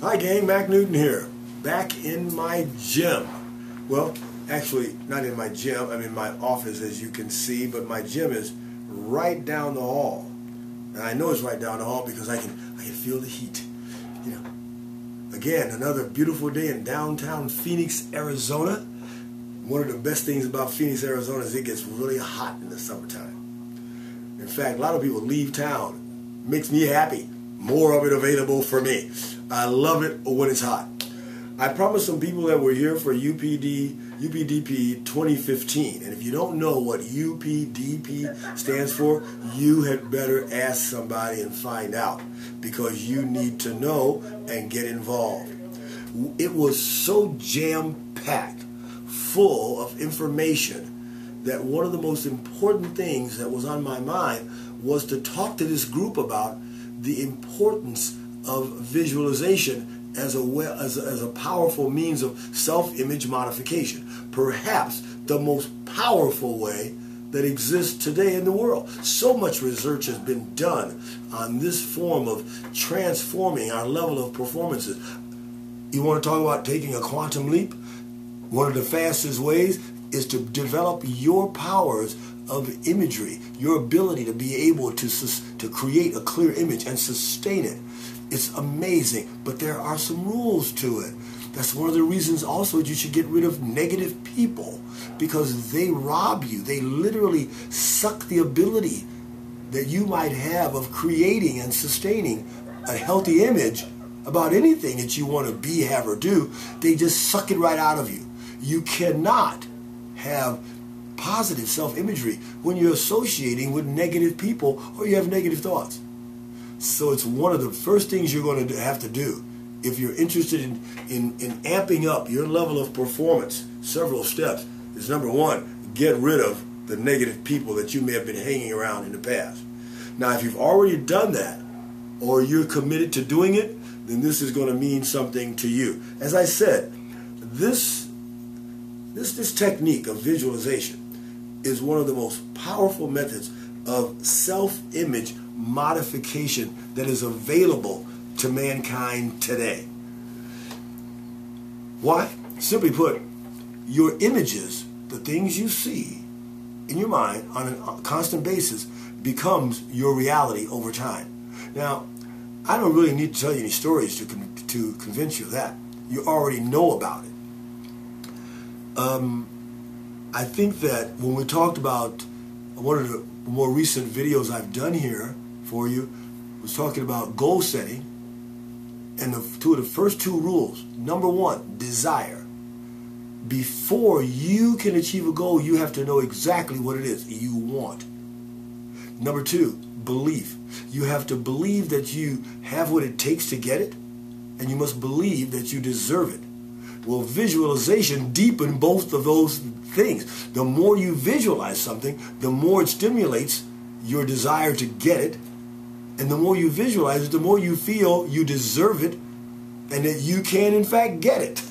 Hi gang, Mack Newton here, back in my gym. Well, actually not in my gym, I'm in my office as you can see, but my gym is right down the hall. And I know it's right down the hall because I can feel the heat. You know. Again, another beautiful day in downtown Phoenix, Arizona. One of the best things about Phoenix, Arizona is it gets really hot in the summertime. In fact, a lot of people leave town. Makes me happy. More of it available for me. I love it when it's hot. I promised some people that were here for UPDP 2015. And if you don't know what UPDP stands for, you had better ask somebody and find out, because you need to know and get involved. It was so jam-packed, full of information, that one of the most important things that was on my mind was to talk to this group about the importance of visualization as a powerful means of self-image modification. Perhaps the most powerful way that exists today in the world. So much research has been done on this form of transforming our level of performances. You want to talk about taking a quantum leap? One of the fastest ways is to develop your powers of imagery, your ability to be able to create a clear image and sustain it. It's amazing, but there are some rules to it. That's one of the reasons also you should get rid of negative people, because they rob you. They literally suck the ability that you might have of creating and sustaining a healthy image about anything that you want to be, have, or do. They just suck it right out of you. You cannot have positive self-imagery when you're associating with negative people or you have negative thoughts. So it's one of the first things you're going to have to do if you're interested in amping up your level of performance. Several steps is: number one, get rid of the negative people that you may have been hanging around in the past. Now, if you've already done that, or you're committed to doing it, then this is going to mean something to you. As I said, this technique of visualization is one of the most powerful methods of self-image modification that is available to mankind today. Why? Simply put, your images, the things you see in your mind on a constant basis, becomes your reality over time. Now, I don't really need to tell you any stories to convince you of that. You already know about it. I think that when we talked about one of the more recent videos I've done here for you, was talking about goal setting, and the first two rules. Number one, desire. Before you can achieve a goal, you have to know exactly what it is you want. Number two, belief. You have to believe that you have what it takes to get it, and you must believe that you deserve it. Well, visualization deepens both of those things. The more you visualize something, the more it stimulates your desire to get it. And the more you visualize it, the more you feel you deserve it and that you can, in fact, get it.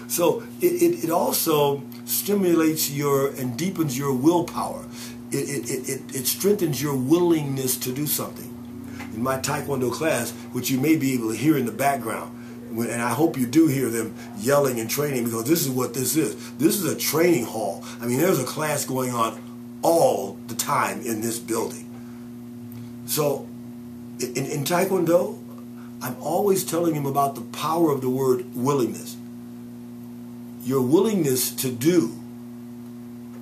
So it also stimulates and deepens your willpower. It strengthens your willingness to do something. In my Taekwondo class, which you may be able to hear in the background, and I hope you do hear them yelling and training, because this is what this is. This is a training hall. I mean, there's a class going on all the time in this building. So in Taekwondo, I'm always telling him about the power of the word willingness. Your willingness to do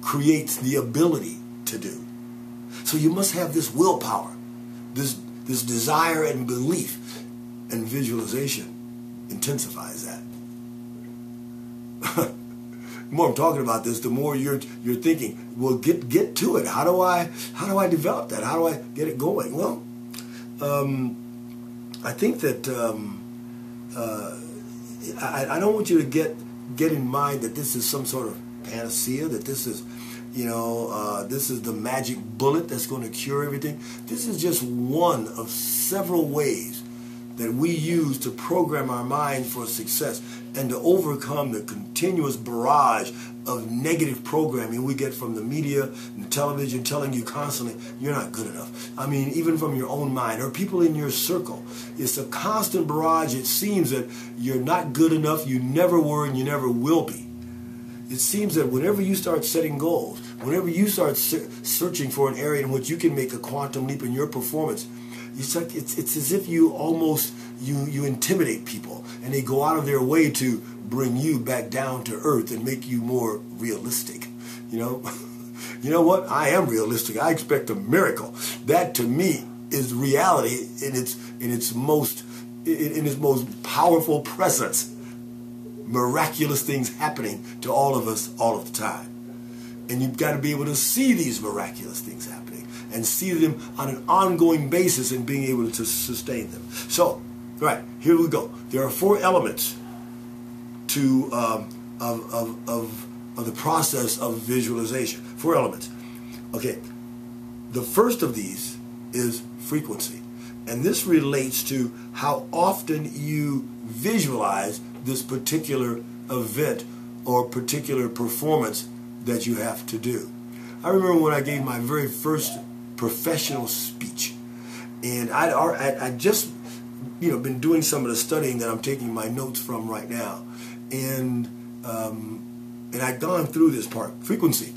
creates the ability to do. So you must have this willpower, this desire and belief, and visualization intensifies that. The more I'm talking about this, the more you're thinking, well, get to it. How do I develop that? How do I get it going? Well, I think that I don't want you to get in mind that this is some sort of panacea, that this is, this is the magic bullet that's going to cure everything. This is just one of several ways that we use to program our mind for success and to overcome the continuous barrage of negative programming we get from the media and television telling you constantly you're not good enough. I mean, even from your own mind or people in your circle. It's a constant barrage. It seems that you're not good enough, you never were, and you never will be. It seems that whenever you start setting goals, whenever you start searching for an area in which you can make a quantum leap in your performance, it's as if you almost you intimidate people, and they go out of their way to bring you back down to earth and make you more realistic. You know what? I am realistic. I expect a miracle. That to me is reality in its most powerful presence. Miraculous things happening to all of us all of the time. And you've got to be able to see these miraculous things happening and see them on an ongoing basis and being able to sustain them. So, right, here we go. There are 4 elements to of the process of visualization. 4 elements. Okay, the first of these is frequency. And this relates to how often you visualize this particular event or particular performance that you have to do. I remember when I gave my very first professional speech, and I'd just been doing some of the studying that I'm taking my notes from right now, and I'd gone through this part. Frequency.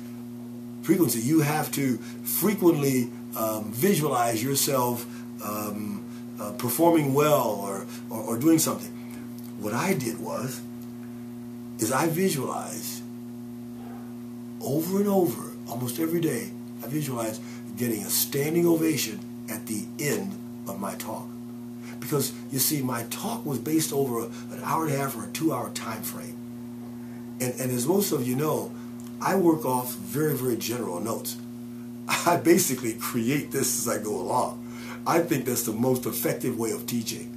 You have to frequently visualize yourself performing well or doing something. What I did is I visualized over and over, almost every day, I visualized getting a standing ovation at the end of my talk. Because, you see, my talk was based over an hour and a half or a 2-hour time frame. And as most of you know, I work off very, very general notes. I basically create this as I go along. I think that's the most effective way of teaching.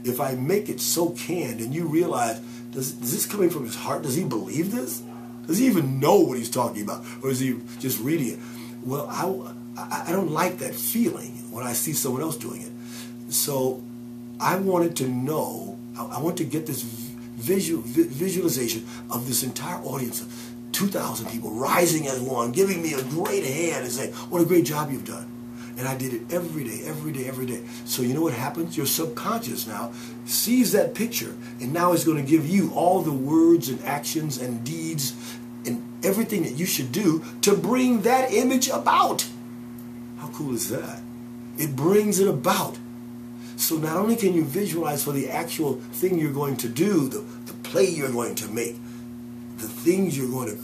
If I make it so canned and you realize, is this coming from his heart? Does he believe this? Does he even know what he's talking about? Or is he just reading it? Well, I don't like that feeling when I see someone else doing it. So I wanted to know, I want to get this visualization of this entire audience of 2,000 people rising as one, giving me a great hand and saying, what a great job you've done. And I did it every day, every day, every day. So you know what happens? Your subconscious now sees that picture, and now it's going to give you all the words and actions and deeds and everything that you should do to bring that image about. How cool is that? It brings it about. So not only can you visualize for the actual thing you're going to do, the play you're going to make, the things you're going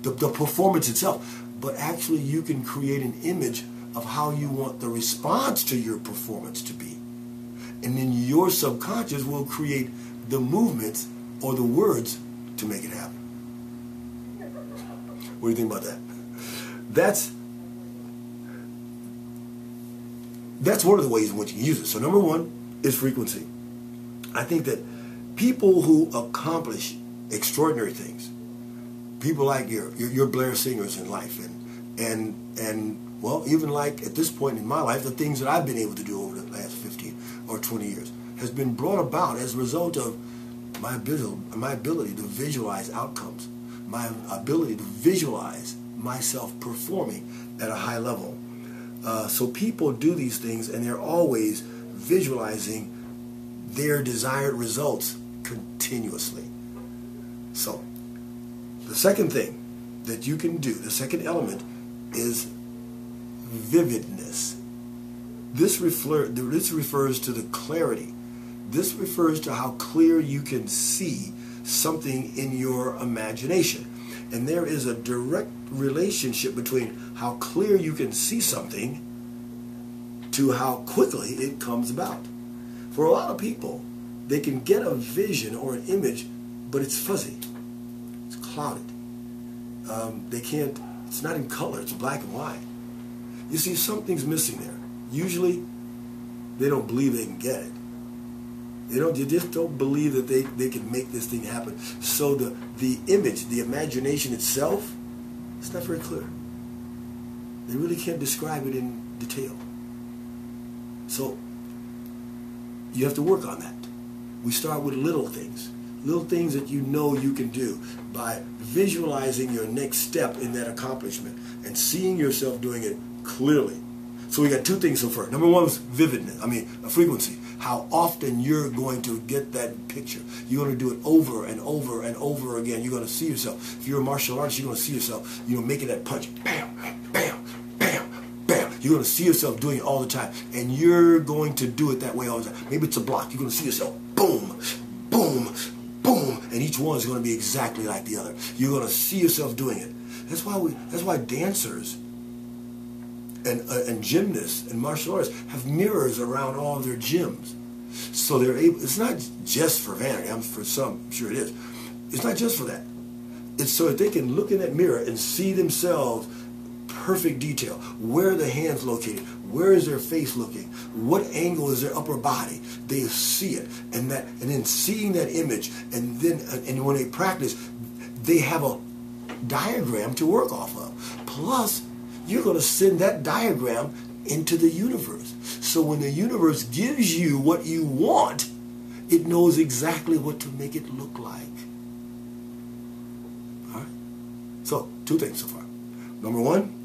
to, the performance itself, but actually you can create an image of how you want the response to your performance to be. And then your subconscious will create the movements or the words to make it happen. What do you think about that? That's one of the ways in which you can use it. So number 1 is frequency. I think that people who accomplish extraordinary things, people like your Blair singers in life, and well, even like at this point in my life, the things that I've been able to do over the last 15 or 20 years has been brought about as a result of my ability to visualize outcomes, my ability to visualize myself performing at a high level. So people do these things, and they're always visualizing their desired results continuously. So the second thing that you can do, the second element, is vividness. This refers to the clarity. This refers to how clear you can see something in your imagination. And there is a direct relationship between how clear you can see something to how quickly it comes about. For a lot of people, they can get a vision or an image, but it's fuzzy. It's clouded. It's not in color, it's black and white. You see, something's missing there. Usually, they don't believe they can get it. They just don't believe that they can make this thing happen. So the image, the imagination itself, it's not very clear. They really can't describe it in detail. So you have to work on that. We start with little things that you know you can do by visualizing your next step in that accomplishment and seeing yourself doing it clearly. So we got two things so far. Number one was vividness, a frequency. How often you're going to get that picture. You're going to do it over and over and over again. You're going to see yourself. If you're a martial artist, you're going to see yourself, making that punch. Bam, bam, bam, bam. You're going to see yourself doing it all the time. And you're going to do it that way all the time. Maybe it's a block. You're going to see yourself, boom, boom, boom. And each one is going to be exactly like the other. You're going to see yourself doing it. That's why dancers and gymnasts and martial artists have mirrors around all of their gyms. So they're able, it's not just for vanity, for some, I'm sure it is. It's not just for that. It's so that they can look in that mirror and see themselves perfect detail. Where are the hands located? Where is their face looking? What angle is their upper body? They see it. And then seeing that image, and when they practice, they have a diagram to work off of. Plus, you're going to send that diagram into the universe. So when the universe gives you what you want, it knows exactly what to make it look like. All right? So, two things so far. Number one,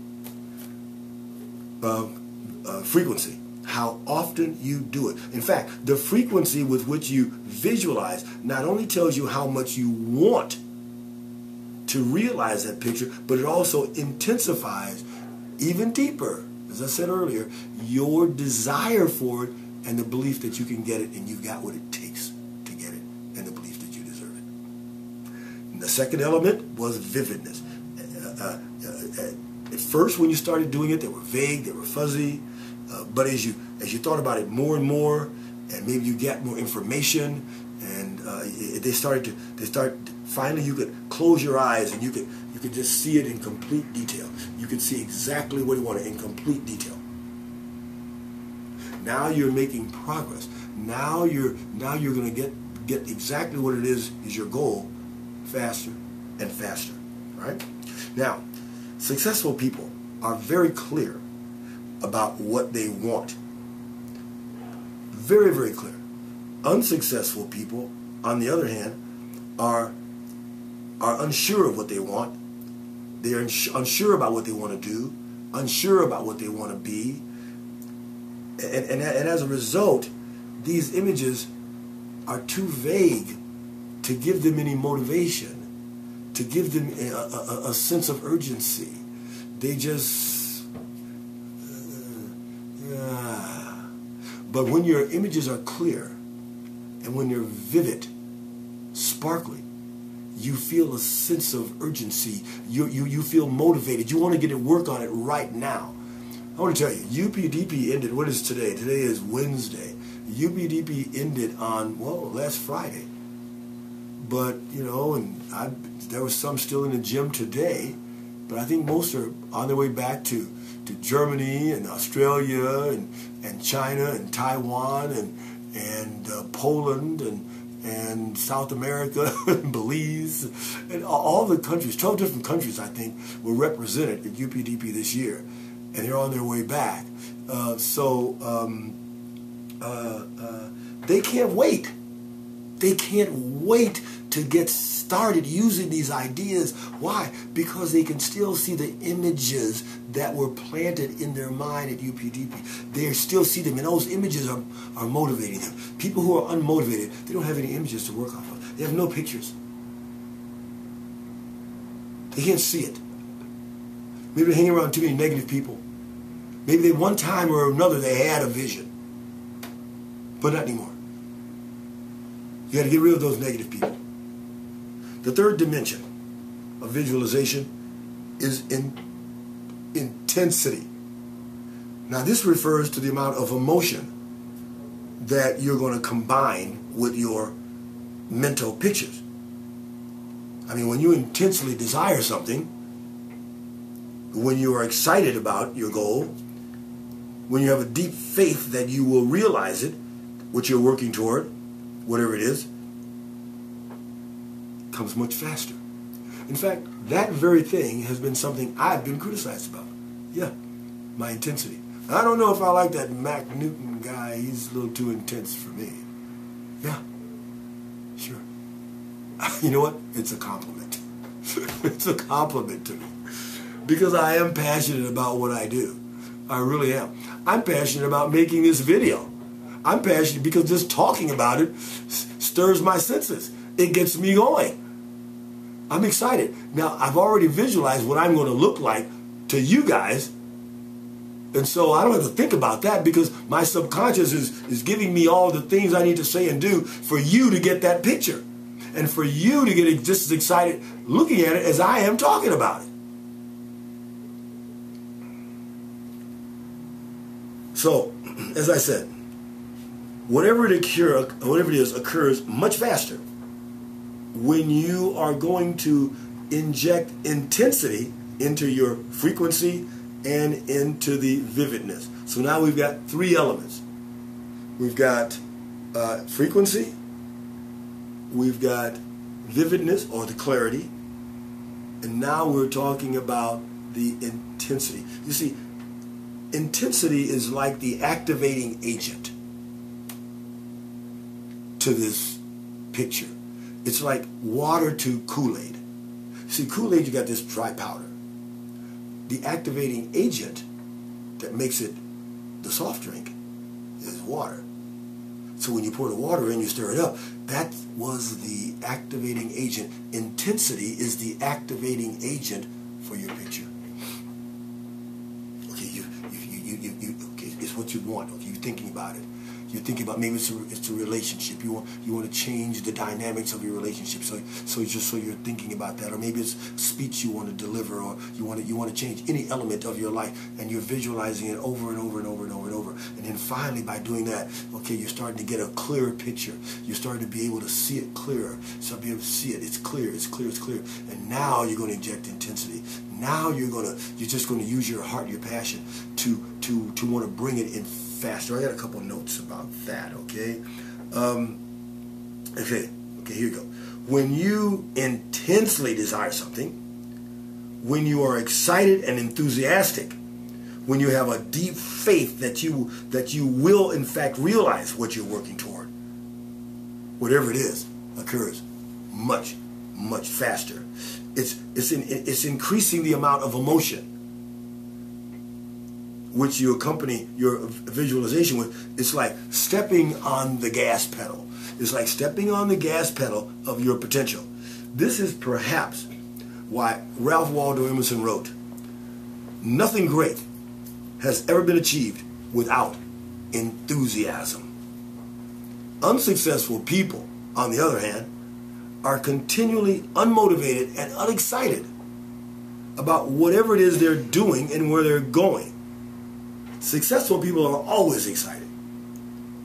frequency. How often you do it. In fact, the frequency with which you visualize not only tells you how much you want to realize that picture, but it also intensifies even deeper, as I said earlier, your desire for it and the belief that you can get it and you've got what it takes to get it and the belief that you deserve it. And the second element was vividness. At first, when you started doing it, they were vague, they were fuzzy, but as you thought about it more and more, and maybe you get more information, and finally you could close your eyes and you could just see it in complete detail. You could see exactly what you wanted in complete detail. Now you're making progress. Now you're going to get exactly what it is your goal faster and faster. Right? Now, successful people are very clear about what they want. Very, very clear. Unsuccessful people, on the other hand, are unsure of what they want. They are unsure about what they want to do, unsure about what they want to be. And as a result, these images are too vague to give them any motivation, to give them a sense of urgency. They just... But when your images are clear, and when they're vivid, sparkly, you feel a sense of urgency. You feel motivated. You want to get to work on it right now. I want to tell you, UPDP ended, what is today? Today is Wednesday. UPDP ended on, last Friday. But, there was some still in the gym today, but I think most are on their way back to Germany and Australia and China and Taiwan and Poland and South America and Belize and all the countries, 12 different countries I think were represented at UPDP this year, and they're on their way back. They can't wait. They can't wait to get started using these ideas. Why? Because they can still see the images that were planted in their mind at UPDP. They still see them, and those images are motivating them. People who are unmotivated, they don't have any images to work off of. They have no pictures. They can't see it. Maybe they're hanging around too many negative people. Maybe they one time or another they had a vision, but not anymore. You got to get rid of those negative people. The third dimension of visualization is intensity. Now this refers to the amount of emotion that you're going to combine with your mental pictures. I mean, when you intensely desire something, when you are excited about your goal, when you have a deep faith that you will realize it, what you're working toward, whatever it is, comes much faster. In fact, that very thing has been something I've been criticized about. Yeah, my intensity. I don't know if I like that Mack Newton guy. He's a little too intense for me. Yeah, sure. You know what? It's a compliment. It's a compliment to me. Because I am passionate about what I do. I really am. I'm passionate about making this video. I'm passionate because just talking about it stirs my senses. It gets me going. I'm excited. Now, I've already visualized what I'm going to look like to you guys. And so I don't have to think about that because my subconscious is giving me all the things I need to say and do for you to get that picture. And for you to get just as excited looking at it as I am talking about it. So, as I said, whatever it is occurs much faster when you are going to inject intensity into your frequency and into the vividness. So now we've got three elements. We've got frequency, we've got vividness or the clarity, and now we're talking about the intensity. You see, intensity is like the activating agent to this picture. It's like water to Kool-Aid. See, Kool-Aid, you got this dry powder. The activating agent that makes it the soft drink is water. So when you pour the water in, you stir it up. That was the activating agent. Intensity is the activating agent for your picture. Okay, okay, it's what you want. Okay, you're thinking about it. You're thinking about maybe it's a relationship. You want to change the dynamics of your relationship. So you're thinking about that, or maybe it's speech you want to deliver, or you want to change any element of your life, and you're visualizing it over and over and over and over and over. And then finally, by doing that, okay, you're starting to get a clearer picture. You're starting to be able to see it clearer. So be able to see it. It's clear. It's clear. It's clear. And now you're going to inject intensity. Now you're just going to use your heart, your passion, to want to bring it in faster. I got a couple notes about that, okay? Okay, here you go. When you intensely desire something, when you are excited and enthusiastic, when you have a deep faith that you will in fact realize what you're working toward, whatever it is occurs much faster. It's increasing the amount of emotion which you accompany your visualization with. It's like stepping on the gas pedal. It's like stepping on the gas pedal of your potential. This is perhaps why Ralph Waldo Emerson wrote, "Nothing great has ever been achieved without enthusiasm." Unsuccessful people, on the other hand, are continually unmotivated and unexcited about whatever it is they're doing and where they're going. Successful people are always excited.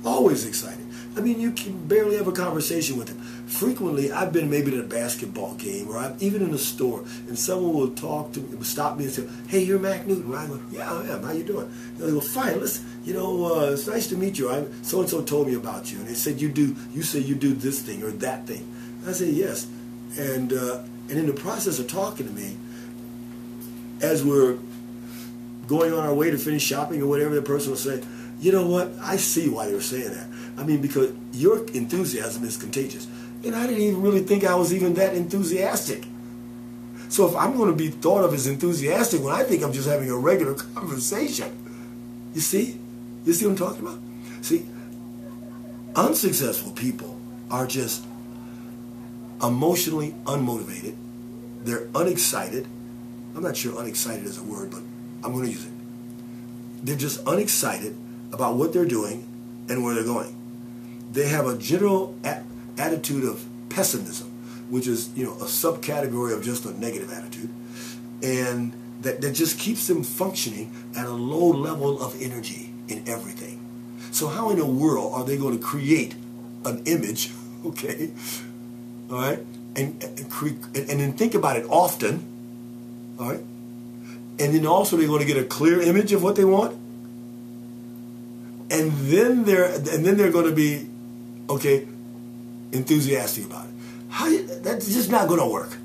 Always excited. I mean, you can barely have a conversation with them. Frequently, I've been maybe at a basketball game, or I'm even in a store, and someone will talk to me, will stop me and say, "Hey, you're Mack Newton, right?" I go, "Yeah, I am. How you doing?" They go, "Fine. Listen, it's nice to meet you. So and so told me about you, and they said you say you do this thing or that thing." I say, "Yes," and in the process of talking to me, as we're going on our way to finish shopping or whatever, the person will say, "You know what? I see why they were saying that. I mean, because your enthusiasm is contagious." And I didn't even really think I was even that enthusiastic. So if I'm going to be thought of as enthusiastic when I think I'm just having a regular conversation, you see? You see what I'm talking about? See, unsuccessful people are just emotionally unmotivated. They're unexcited. I'm not sure unexcited is a word, but I'm going to use it. They're just unexcited about what they're doing and where they're going. They have a general attitude of pessimism, which is, a subcategory of just a negative attitude, and that just keeps them functioning at a low level of energy in everything. So how in the world are they going to create an image, okay, all right, and then think about it often, all right, and then also they're going to get a clear image of what they want, and then they're going to be, okay, enthusiastic about it. That's just not going to work.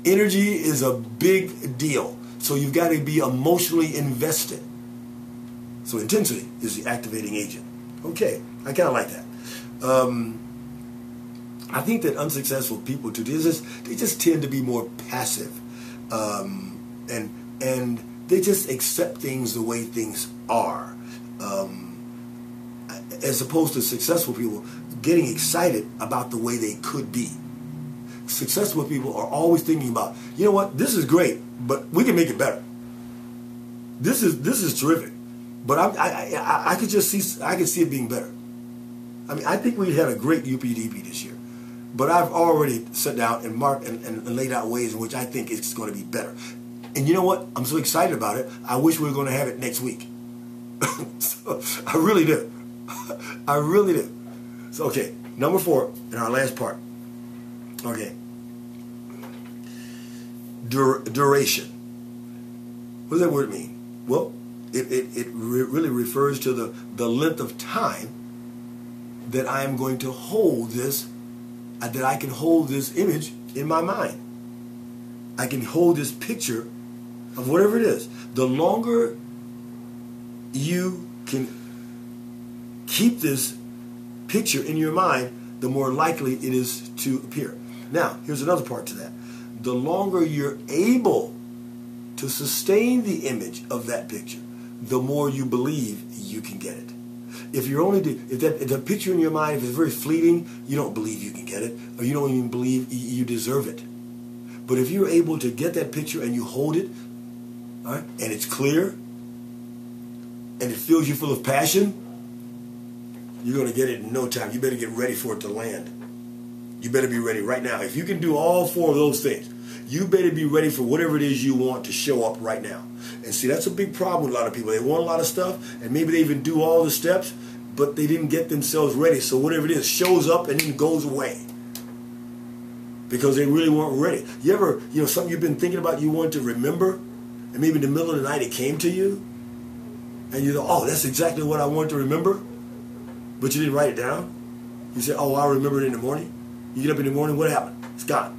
Energy is a big deal, so you've got to be emotionally invested. So intensity is the activating agent. Okay, I kind of like that. I think that unsuccessful people too, they just tend to be more passive, and they just accept things the way things are, as opposed to successful people getting excited about the way they could be. Successful people are always thinking about, you know what, this is great, but we can make it better. This is terrific, but I could just see, I could see it being better. I mean, I think we had a great UPDP this year, but I've already sat down and marked and laid out ways in which I think it's going to be better. And you know what? I'm so excited about it. I wish we were going to have it next week. So, I really do. I really do. So, okay, number 4 in our last part. Okay. Duration. What does that word mean? Well, it really refers to the length of time that I am going to hold this, that I can hold this image in my mind. I can hold this picture of whatever it is. The longer you can keep this picture in your mind, the more likely it is to appear. Now, here's another part to that. The longer you're able to sustain the image of that picture, the more you believe you can get it. If the picture in your mind, if it's very fleeting, you don't believe you can get it, or you don't even believe you deserve it. But if you're able to get that picture and you hold it, all right, and it's clear, and it fills you full of passion, you're going to get it in no time. You better get ready for it to land. You better be ready right now. If you can do all 4 of those things, you better be ready for whatever it is you want to show up right now. And see, that's a big problem with a lot of people. They want a lot of stuff, and maybe they even do all the steps, but they didn't get themselves ready. So whatever it is shows up and then goes away because they really weren't ready. You ever, something you've been thinking about you want to remember, and maybe in the middle of the night it came to you, and you thought, oh, that's exactly what I want to remember, but you didn't write it down. You said, oh, I'll remember it in the morning. You get up in the morning, what happened? It's gone.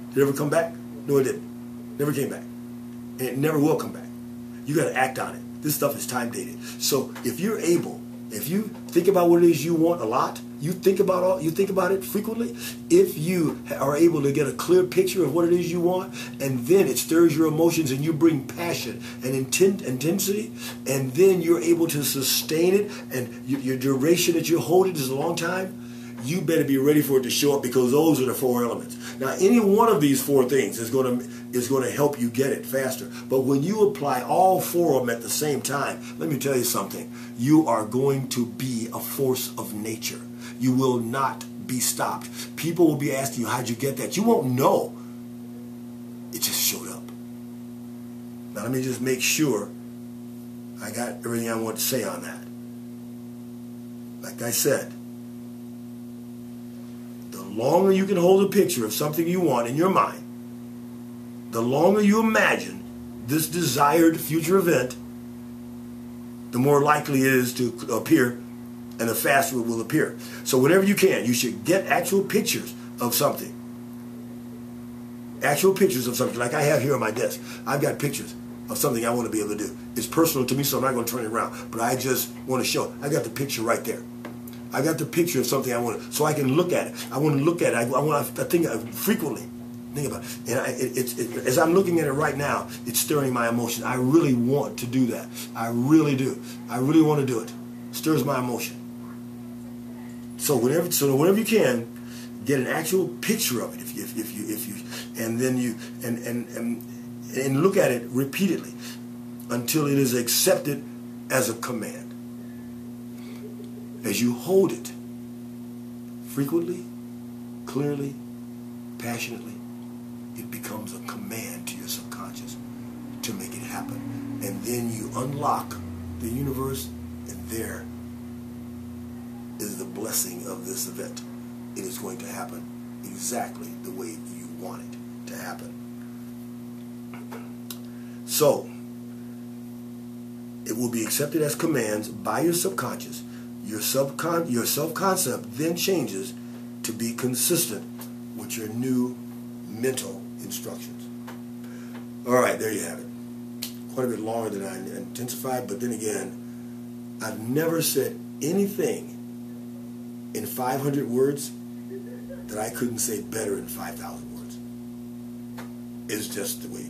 Did it ever come back? No, it didn't. Never came back. And it never will come back. You got to act on it. This stuff is time dated. So if you're able, if you think about what it is you want a lot, you think about it frequently, if you are able to get a clear picture of what it is you want, and then it stirs your emotions and you bring passion and intensity, and then you're able to sustain it, and your duration that you hold it is a long time, you better be ready for it to show up, because those are the 4 elements. Now, any one of these 4 things is going to help you get it faster. But when you apply all 4 of them at the same time, let me tell you something. You are going to be a force of nature. You will not be stopped. People will be asking you, how'd you get that? You won't know. It just showed up. Now, let me just make sure I got everything I want to say on that. Like I said, the longer you can hold a picture of something you want in your mind, the longer you imagine this desired future event, the more likely it is to appear, and the faster it will appear. So whenever you can, you should get actual pictures of something. Actual pictures of something, like I have here on my desk. I've got pictures of something I want to be able to do. It's personal to me, so I'm not going to turn it around, but I just want to show it. I got the picture right there. I got the picture of something I want to, so I can look at it. I want to look at it. I think frequently. Think about it. And as I'm looking at it right now, it's stirring my emotion. I really want to do that. I really do. I really want to do it. It stirs my emotion. So whenever you can, get an actual picture of it. And then you and look at it repeatedly until it is accepted as a command. As you hold it frequently, clearly, passionately, it becomes a command to your subconscious to make it happen. And then you unlock the universe, and there is the blessing of this event. It is going to happen exactly the way you want it to happen. So, it will be accepted as commands by your subconscious. Your self-concept then changes to be consistent with your new mental instructions. All right, there you have it. Quite a bit longer than I intensified, but then again, I've never said anything in 500 words that I couldn't say better in 5,000 words. It's just the way,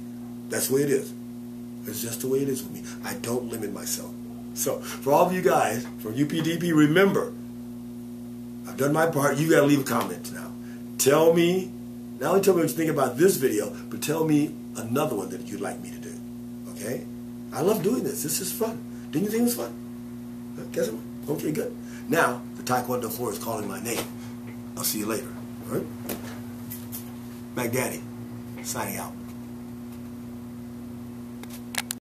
that's the way it is. It's just the way it is with me. I don't limit myself. So, for all of you guys from UPDP, remember, I've done my part. You got to leave a comment now. Tell me, not only tell me what you think about this video, but tell me another one that you'd like me to do. Okay? I love doing this. This is fun. Didn't you think it was fun? Guess what? Okay, good. Now, the Taekwondo floor is calling my name. I'll see you later. All right? Mack Daddy, signing out.